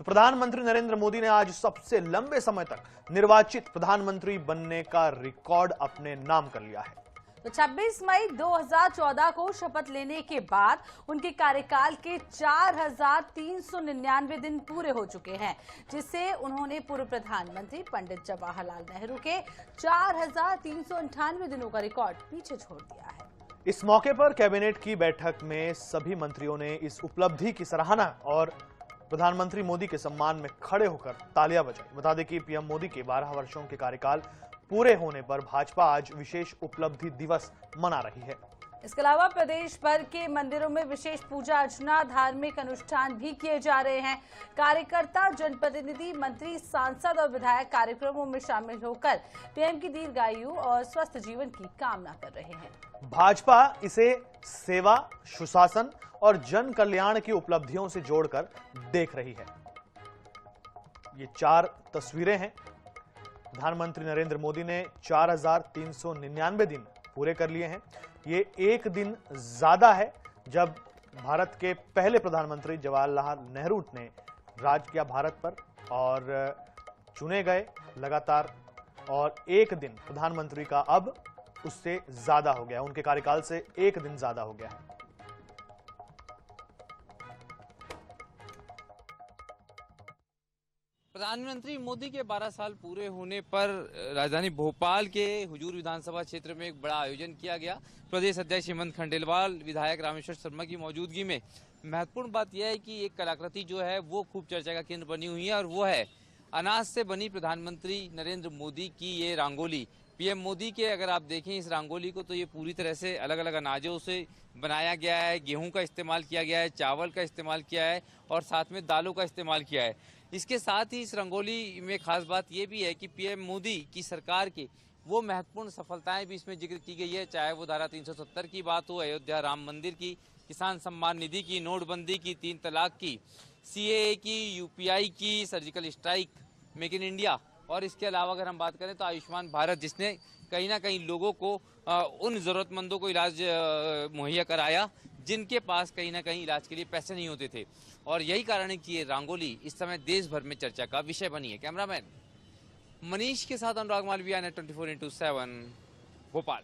तो प्रधानमंत्री नरेंद्र मोदी ने आज सबसे लंबे समय तक निर्वाचित प्रधानमंत्री बनने का रिकॉर्ड अपने नाम कर लिया है। तो 26 मई 2014 को शपथ लेने के बाद उनके कार्यकाल के 4,399 दिन पूरे हो चुके हैं, जिससे उन्होंने पूर्व प्रधानमंत्री पंडित जवाहरलाल नेहरू के 4,398 दिनों का रिकॉर्ड पीछे छोड़ दिया है। इस मौके पर कैबिनेट की बैठक में सभी मंत्रियों ने इस उपलब्धि की सराहना और प्रधानमंत्री मोदी के सम्मान में खड़े होकर तालियां बजाई। बता दें कि पीएम मोदी के 12 वर्षों के कार्यकाल पूरे होने पर भाजपा आज विशेष उपलब्धि दिवस मना रही है। इसके अलावा प्रदेश भर के मंदिरों में विशेष पूजा अर्चना, धार्मिक अनुष्ठान भी किए जा रहे हैं। कार्यकर्ता, जनप्रतिनिधि, मंत्री, सांसद और विधायक कार्यक्रमों में शामिल होकर पीएम की दीर्घायु और स्वस्थ जीवन की कामना कर रहे हैं। भाजपा इसे सेवा, सुशासन और जन कल्याण की उपलब्धियों से जोड़कर देख रही है। ये 4 तस्वीरें हैं। प्रधानमंत्री नरेंद्र मोदी ने 4,399 दिन पूरे कर लिए हैं। ये एक दिन ज्यादा है जब भारत के पहले प्रधानमंत्री जवाहरलाल नेहरू ने राज किया भारत पर और चुने गए लगातार, और एक दिन प्रधानमंत्री का अब उससे ज्यादा हो गया, उनके कार्यकाल से एक दिन ज्यादा हो गया है। प्रधानमंत्री मोदी के 12 साल पूरे होने पर राजधानी भोपाल के हुजूर विधानसभा क्षेत्र में एक बड़ा आयोजन किया गया। प्रदेश अध्यक्ष हेमंत खंडेलवाल, विधायक रामेश्वर शर्मा की मौजूदगी में। महत्वपूर्ण बात यह है कि एक कलाकृति जो है वो खूब चर्चा का केंद्र बनी हुई है, और वो है अनाज से बनी प्रधानमंत्री नरेंद्र मोदी की ये रंगोली। पीएम मोदी के अगर आप देखें इस रंगोली को, तो ये पूरी तरह से अलग अलग अनाजों से बनाया गया है। गेहूं का इस्तेमाल किया गया है, चावल का इस्तेमाल किया है और साथ में दालों का इस्तेमाल किया है। इसके साथ ही इस रंगोली में खास बात यह भी है कि पीएम मोदी की सरकार की वो महत्वपूर्ण सफलताएं भी इसमें जिक्र की गई है, चाहे वो धारा 370 की बात हो, अयोध्या राम मंदिर की, किसान सम्मान निधि की, नोटबंदी की, 3 तलाक की, सीएए की, यूपीआई की, surgical strike, make in India, और इसके अलावा अगर हम बात करें तो आयुष्मान भारत, जिसने कहीं ना कहीं लोगों को उन जरूरतमंदों को इलाज मुहैया कराया जिनके पास कहीं ना कहीं इलाज के लिए पैसे नहीं होते थे। और यही कारण है कि ये रंगोली इस समय देश भर में चर्चा का विषय बनी है। कैमरामैन मनीष के साथ अनुराग मालविया, नेट 24x7 भोपाल।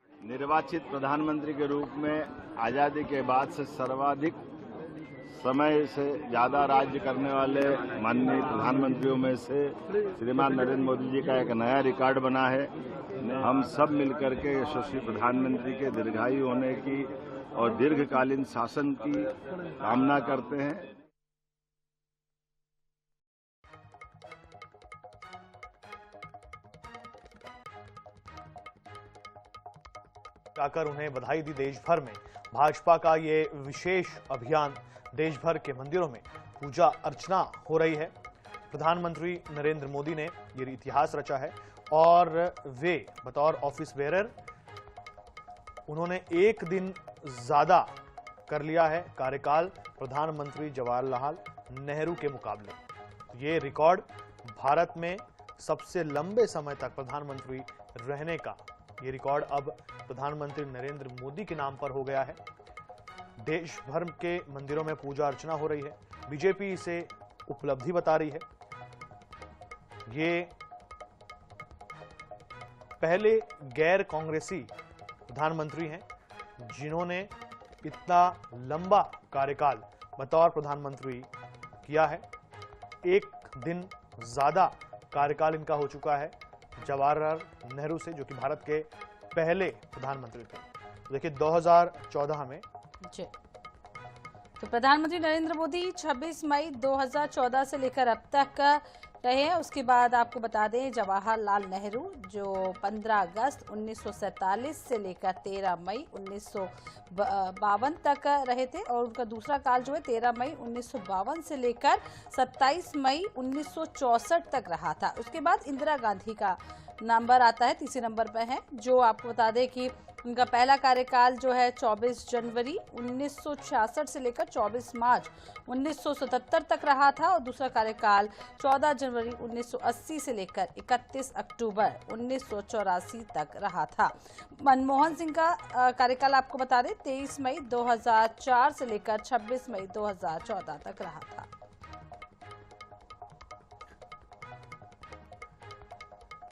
निर्वाचित प्रधानमंत्री के रूप में आजादी के बाद से सर्वाधिक समय से ज्यादा राज्य करने वाले माननीय प्रधानमंत्रियों में से श्रीमान नरेंद्र मोदी जी का एक नया रिकॉर्ड बना है। हम सब मिलकर के यशस्वी प्रधानमंत्री के दीर्घायु होने की और दीर्घकालीन शासन की कामना करते हैं। जाकर उन्हें बधाई दी। देश भर में भाजपा का ये विशेष अभियान, देश भर के मंदिरों में पूजा अर्चना हो रही है। प्रधानमंत्री नरेंद्र मोदी ने ये इतिहास रचा है और वे बतौर ऑफिस बेरर उन्होंने एक दिन ज्यादा कर लिया है कार्यकाल प्रधानमंत्री जवाहरलाल नेहरू के मुकाबले। ये रिकॉर्ड भारत में सबसे लंबे समय तक प्रधानमंत्री रहने का, ये रिकॉर्ड अब प्रधानमंत्री नरेंद्र मोदी के नाम पर हो गया है। देश भर के मंदिरों में पूजा अर्चना हो रही है। बीजेपी इसे उपलब्धि बता रही है। ये पहले गैर कांग्रेसी प्रधानमंत्री हैं जिन्होंने इतना लंबा कार्यकाल बतौर प्रधानमंत्री किया है। एक दिन ज्यादा कार्यकाल इनका हो चुका है जवाहरलाल नेहरू से, जो कि भारत के पहले प्रधानमंत्री थे। देखिए 2014 में जी, तो प्रधानमंत्री नरेंद्र मोदी 26 मई 2014 से लेकर अब तक रहे हैं। उसके बाद आपको बता दें जवाहरलाल नेहरू जो 15 अगस्त 1947 से लेकर 13 मई 1952 तक रहे थे, और उनका दूसरा काल जो है 13 मई 1952 से लेकर 27 मई 1964 तक रहा था। उसके बाद इंदिरा गांधी का नंबर आता है, तीसरे नंबर पर है, जो आपको बता दें कि उनका पहला कार्यकाल जो है 24 जनवरी 1966 से लेकर 24 मार्च 1977 तक रहा था और दूसरा कार्यकाल 14 जनवरी 1980 से लेकर 31 अक्टूबर 1984 तक रहा था। मनमोहन सिंह का कार्यकाल आपको बता दें 23 मई 2004 से लेकर 26 मई 2014 तक रहा था।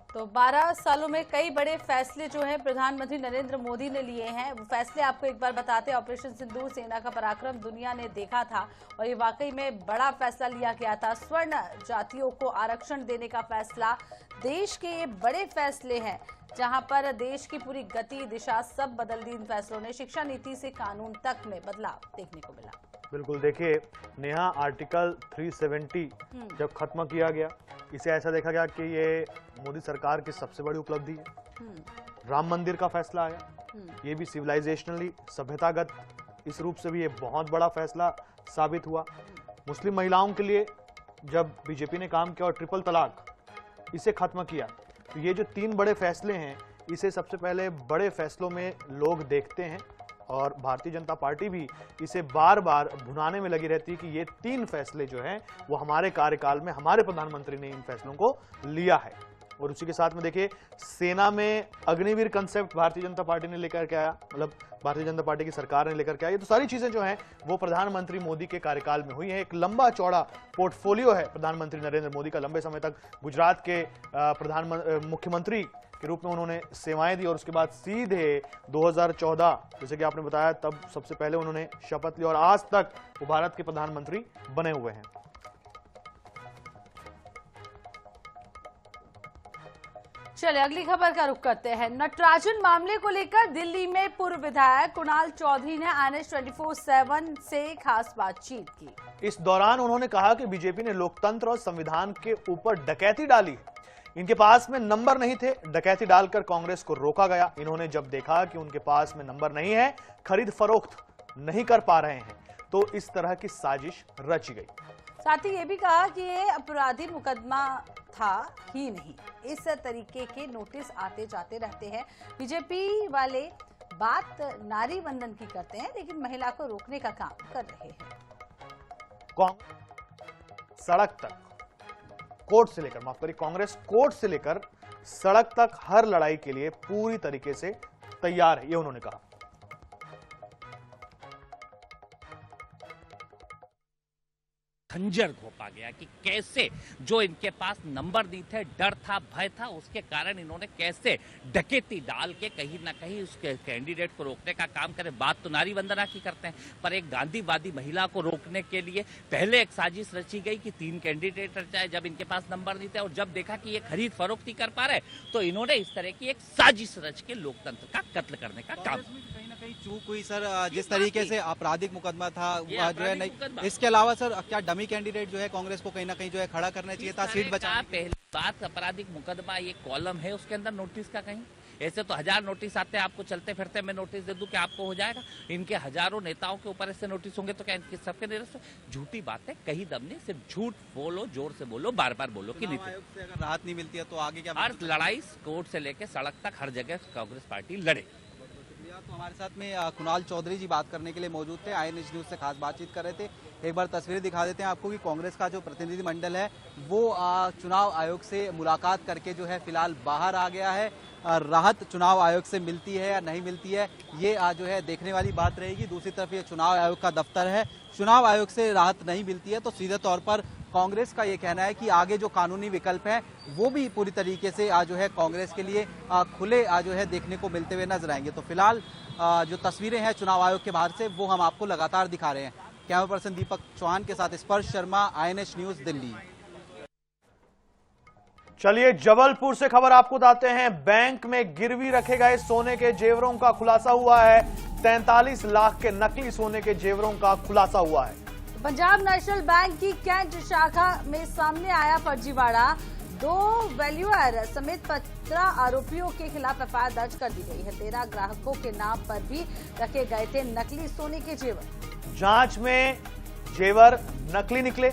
तो 12 सालों में कई बड़े फैसले जो हैं प्रधानमंत्री नरेंद्र मोदी ने लिए हैं। वो फैसले आपको एक बार बताते हैं। ऑपरेशन सिंदूर, सेना का पराक्रम दुनिया ने देखा था और ये वाकई में बड़ा फैसला लिया गया था। स्वर्ण जातियों को आरक्षण देने का फैसला, देश के ये बड़े फैसले हैं जहां पर देश की पूरी गति दिशा सब बदल दी इन फैसलों ने। शिक्षा नीति से कानून तक में बदलाव देखने को मिला। बिल्कुल, देखिए नेहा, आर्टिकल 370 जब खत्म किया गया, इसे ऐसा देखा गया कि ये मोदी सरकार की सबसे बड़ी उपलब्धि है। राम मंदिर का फैसला आया, ये भी सिविलाइजेशनली, सभ्यतागत इस रूप से भी ये बहुत बड़ा फैसला साबित हुआ। मुस्लिम महिलाओं के लिए जब बीजेपी ने काम किया और ट्रिपल तलाक इसे खत्म किया, तो ये जो 3 बड़े फैसले हैं, इसे सबसे पहले बड़े फैसलों में लोग देखते हैं और भारतीय जनता पार्टी भी इसे बार बार भुनाने में लगी रहती है कि ये 3 फैसले जो हैं वो हमारे कार्यकाल में हमारे प्रधानमंत्री ने इन फैसलों को लिया है। और उसी के साथ में देखिए, सेना में अग्निवीर कंसेप्ट भारतीय जनता पार्टी ने लेकर के आया, मतलब भारतीय जनता पार्टी की सरकार ने लेकर के आई। ये तो सारी चीजें जो हैं वो प्रधानमंत्री मोदी के कार्यकाल में हुई है। एक लंबा चौड़ा पोर्टफोलियो है प्रधानमंत्री नरेंद्र मोदी का। लंबे समय तक गुजरात के मुख्यमंत्री के रूप में उन्होंने सेवाएं दी और उसके बाद सीधे 2014, जैसे कि आपने बताया, तब सबसे पहले उन्होंने शपथ ली और आज तक वो भारत के प्रधानमंत्री बने हुए हैं। चलिए अगली खबर का रुख करते हैं। नटराजन मामले को लेकर दिल्ली में पूर्व विधायक कुणाल चौधरी ने INS 24/7 से खास बातचीत की। इस दौरान उन्होंने कहा कि बीजेपी ने लोकतंत्र और संविधान के ऊपर डकैती डाली है। इनके पास में नंबर नहीं थे, डकैती डालकर कांग्रेस को रोका गया। इन्होंने जब देखा कि उनके पास में नंबर नहीं है, खरीद फरोख्त नहीं कर पा रहे हैं, तो इस तरह की साजिश रची गई। साथ ही ये भी कहा कि ये अपराधी मुकदमा था ही नहीं, इस तरीके के नोटिस आते जाते रहते हैं। बीजेपी वाले बात नारी वंदन की करते हैं लेकिन महिला को रोकने का काम कर रहे हैं। सड़क तक, कोर्ट से लेकर, माफ करिए, कांग्रेस कोर्ट से लेकर सड़क तक हर लड़ाई के लिए पूरी तरीके से तैयार है, ये उन्होंने कहा। खंजर घोंपा गया कि कैसे जो इनके पास नंबर नहीं थे, डर था, भय था, उसके कारण इन्होंने कैसे डकैती डाल के कहीं ना कहीं उसके कैंडिडेट को रोकने का काम करे। बात तो नारी वंदना की करते हैं, पर एक गांधीवादी महिला को रोकने के लिए पहले एक साजिश रची गई कि 3 कैंडिडेट रचाए जब इनके पास नंबर नहीं थे, और जब देखा कि ये खरीद फरोख्त कर पा रहे तो इन्होंने इस तरह की एक साजिश रच के लोकतंत्र का कत्ल करने का काम। कहीं ना कहीं चूक हुई सर, जिस तरीके से आपराधिक मुकदमा था जो है नहीं। इसके अलावा सर, क्या डमी कैंडिडेट जो है कांग्रेस को कहीं ना कहीं जो है खड़ा करना चाहिए था, सीट बचा। पहली बात, आपराधिक मुकदमा ये कॉलम है, उसके अंदर नोटिस का कहीं, ऐसे तो 1000 नोटिस आते हैं, आपको चलते फिरते मैं नोटिस दे दूं कि आपको हो जाएगा। इनके हजारों नेताओं के ऊपर ऐसे नोटिस होंगे तो क्या इनके सबके निरस्त? झूठी बात है, कहीं दम नहीं, सिर्फ झूठ बोलो, जोर से बोलो, बार बार बोलो कि नीति। आयोग से अगर राहत नहीं मिलती है तो आगे क्या? हर लड़ाई कोर्ट से लेकर सड़क तक हर जगह कांग्रेस पार्टी लड़े। तो हमारे साथ में कुणाल चौधरी जी बात करने के लिए मौजूद थे, INS न्यूज से खास बातचीत कर रहे थे। एक बार तस्वीरें दिखा देते हैं आपको कि कांग्रेस का जो प्रतिनिधि मंडल है वो चुनाव आयोग से मुलाकात करके जो है फिलहाल बाहर आ गया है। राहत चुनाव आयोग से मिलती है या नहीं मिलती है, ये जो है देखने वाली बात रहेगी। दूसरी तरफ ये चुनाव आयोग का दफ्तर है, चुनाव आयोग से राहत नहीं मिलती है तो सीधे तौर पर कांग्रेस का ये कहना है कि आगे जो कानूनी विकल्प हैं वो भी पूरी तरीके से जो है कांग्रेस के लिए खुले जो है देखने को मिलते हुए नजर आएंगे। तो फिलहाल जो तस्वीरें हैं चुनाव आयोग के बाहर से वो हम आपको लगातार दिखा रहे हैं। कैमरा पर्सन दीपक चौहान के साथ स्पर्श शर्मा, INS न्यूज, दिल्ली। चलिए जबलपुर से खबर आपको बताते हैं। बैंक में गिरवी रखे गए सोने के जेवरों का खुलासा हुआ है। 43 लाख के नकली सोने के जेवरों का खुलासा हुआ है। पंजाब नेशनल बैंक की कैंट शाखा में सामने आया फर्जीवाड़ा। 2 वैल्यूअर समेत 15 आरोपियों के खिलाफ FIR दर्ज कर दी गई है। 13 ग्राहकों के नाम पर भी रखे गए थे नकली सोने के जेवर। जांच में जेवर नकली निकले।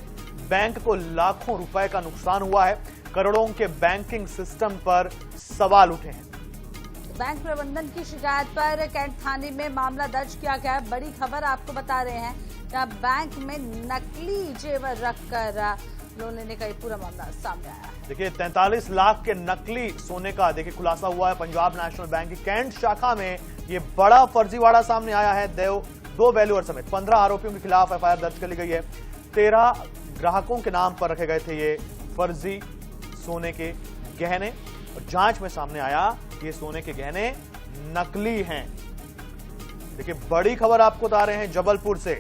बैंक को लाखों रुपए का नुकसान हुआ है। करोड़ों के बैंकिंग सिस्टम पर सवाल उठे हैं। बैंक प्रबंधन की शिकायत पर कैंट थाने में मामला दर्ज किया गया है। बड़ी खबर आपको बता रहे हैं, जहां बैंक में नकली जेवर रखकर लोन लेने का ये पूरा मामला सामने आया है। देखिए 43 लाख के नकली सोने का देखिए खुलासा हुआ है। पंजाब नेशनल बैंक की कैंट शाखा में ये बड़ा फर्जीवाड़ा सामने आया है। दो वैल्यूअर समेत 15 आरोपियों के खिलाफ एफआईआर दर्ज कर ली गई है। 13 ग्राहकों के नाम पर रखे गए थे ये फर्जी सोने के गहने और जांच में सामने आया ये सोने के गहने नकली हैं। देखिए बड़ी खबर आपको बता रहे हैं जबलपुर से।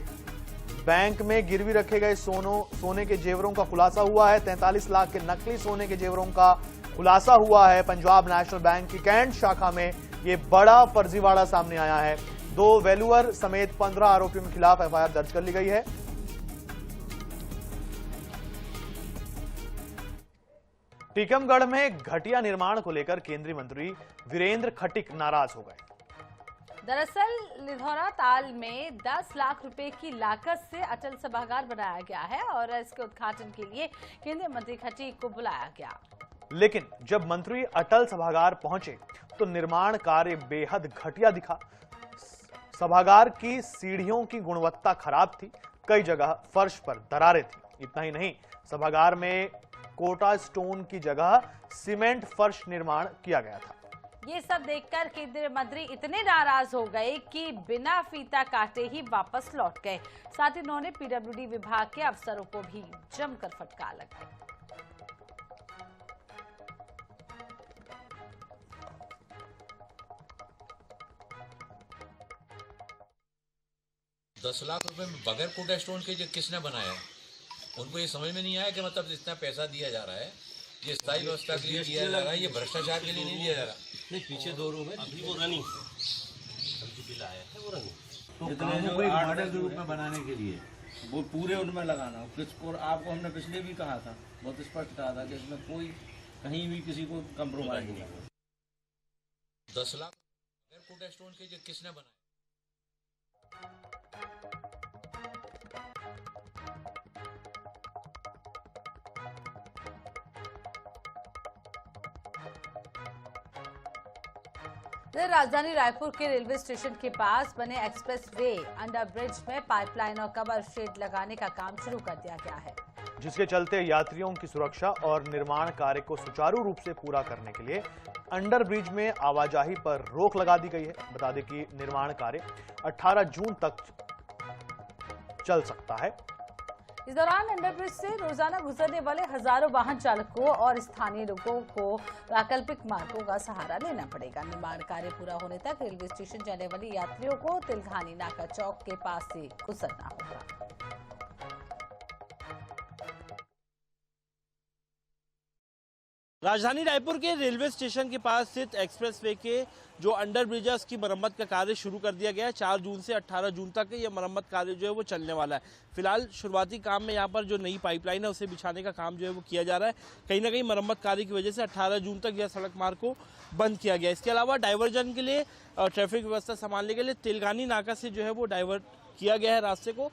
बैंक में गिरवी रखे गए सोने के जेवरों का खुलासा हुआ है। 43 लाख के नकली सोने के जेवरों का खुलासा हुआ है। पंजाब नेशनल बैंक की कैंट शाखा में ये बड़ा फर्जीवाड़ा सामने आया है। 2 वैल्यूअर समेत 15 आरोपियों के खिलाफ एफआईआर दर्ज कर ली गई है। टीकमगढ़ में घटिया निर्माण को लेकर केंद्रीय मंत्री वीरेंद्र खटीक नाराज हो गए। दरअसल लिधौरा ताल में 10 लाख रुपए की लागत से अटल सभागार बनाया गया है और इसके उद्घाटन के लिए केंद्रीय मंत्री खटीक को बुलाया गया। लेकिन जब मंत्री अटल सभागार पहुंचे तो निर्माण कार्य बेहद घटिया दिखा। सभागार की सीढ़ियों की गुणवत्ता खराब थी, कई जगह फर्श पर दरारें थी। इतना ही नहीं, सभागार में कोटा स्टोन की जगह सीमेंट फर्श निर्माण किया गया था। ये सब देखकर केंद्रीय मंत्री इतने नाराज हो गए कि बिना फीता काटे ही वापस लौट गए। साथ ही उन्होंने पीडब्ल्यूडी विभाग के अफसरों को भी जमकर फटकार लगाई। 10 लाख रुपए में बगैर कोटा स्टोन के जो किसने बनाया है, उनको ये समझ में नहीं आया कि मतलब इतना पैसा दिया जा रहा है, ये स्थायी व्यवस्था के लिए दिया जा रहा है, ये भ्रष्टाचार के लिए नहीं दिया जा रहा। नहीं, पीछे 2 रूम है, अभी वो रनिंग बिल आया है, वो रनिंग तो जितने जो मॉडल के रूप में बनाने के लिए वो पूरे उनमें लगाना। किसको आपको हमने पिछले भी कहा था, बहुत स्पष्ट कहा था कि इसमें कोई कहीं भी किसी को कंप्रोमाइज नहीं है। 10 लाख बगैर कोटा स्टोन के जो किसने बनाया। राजधानी रायपुर के रेलवे स्टेशन के पास बने एक्सप्रेस वे अंडर ब्रिज में पाइपलाइन और कवर शेड लगाने का काम शुरू कर दिया गया है, जिसके चलते यात्रियों की सुरक्षा और निर्माण कार्य को सुचारू रूप से पूरा करने के लिए अंडर ब्रिज में आवाजाही पर रोक लगा दी गई है। बता दें कि निर्माण कार्य 18 जून तक चल सकता है। इस दौरान अंडरब्रिज से रोजाना गुजरने वाले हजारों वाहन चालकों और स्थानीय लोगों को वैकल्पिक मार्गों का सहारा लेना पड़ेगा। निर्माण कार्य पूरा होने तक रेलवे स्टेशन जाने वाले यात्रियों को तिलघानी नाका चौक के पास से गुजरना होगा। राजधानी रायपुर के रेलवे स्टेशन के पास स्थित एक्सप्रेसवे के जो अंडर ब्रिजेस की मरम्मत का कार्य शुरू कर दिया गया है। 4 जून से 18 जून तक ये मरम्मत कार्य जो है वो चलने वाला है। फिलहाल शुरुआती काम में यहाँ पर जो नई पाइपलाइन है उसे बिछाने का काम जो है वो किया जा रहा है। कहीं ना कहीं मरम्मत कार्य की वजह से 18 जून तक यह सड़क मार्ग को बंद किया गया। इसके अलावा डाइवर्जन के लिए ट्रैफिक व्यवस्था संभालने के लिए तिलघानी नाका से जो है वो डाइवर्ट किया गया है रास्ते को।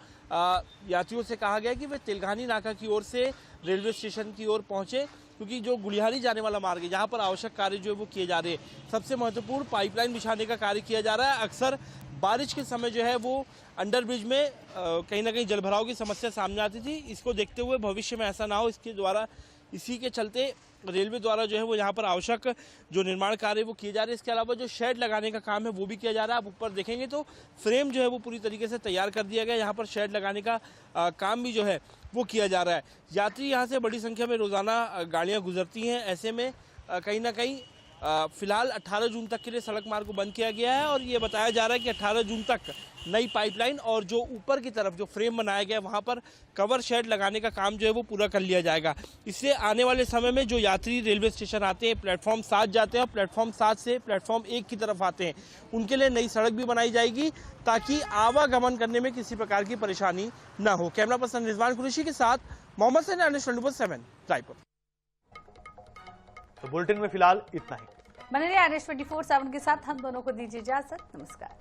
यात्रियों से कहा गया कि वे तिलघानी नाका की ओर से रेलवे स्टेशन की ओर पहुंचे, क्योंकि जो गुलिहारी जाने वाला मार्ग है जहां पर आवश्यक कार्य जो है वो किए जा रहे हैं। सबसे महत्वपूर्ण पाइपलाइन बिछाने का कार्य किया जा रहा है। अक्सर बारिश के समय जो है वो अंडर ब्रिज में कहीं ना कहीं जलभराव की समस्या सामने आती थी। इसको देखते हुए भविष्य में ऐसा ना हो, इसी के चलते रेलवे द्वारा जो है वो यहाँ पर आवश्यक जो निर्माण कार्य वो किए जा रहे हैं। इसके अलावा जो शेड लगाने का काम है वो भी किया जा रहा है। आप ऊपर देखेंगे तो फ्रेम जो है वो पूरी तरीके से तैयार कर दिया गया। यहाँ पर शेड लगाने का काम भी जो है वो किया जा रहा है। यात्री यहाँ से बड़ी संख्या में रोजाना गाड़ियाँ गुजरती हैं। ऐसे में कहीं ना कहीं फिलहाल 18 जून तक के लिए सड़क मार्ग को बंद किया गया है और ये बताया जा रहा है कि 18 जून तक नई पाइपलाइन और जो ऊपर की तरफ जो फ्रेम बनाया गया है वहाँ पर कवर शेड लगाने का काम जो है वो पूरा कर लिया जाएगा। इससे आने वाले समय में जो यात्री रेलवे स्टेशन आते हैं, प्लेटफॉर्म 7 जाते हैं और प्लेटफॉर्म 7 से प्लेटफॉर्म 1 की तरफ आते हैं, उनके लिए नई सड़क भी बनाई जाएगी ताकि आवागमन करने में किसी प्रकार की परेशानी न हो। कैमरा पर्सन रिजवान कुरैशी के साथ मोहम्मद सैन, 24/7 रायपुर। तो बुलेटिन में फिलहाल इतना ही। बने रहिए NH 24/7 के साथ। हम दोनों को दीजिए इजाजत। नमस्कार।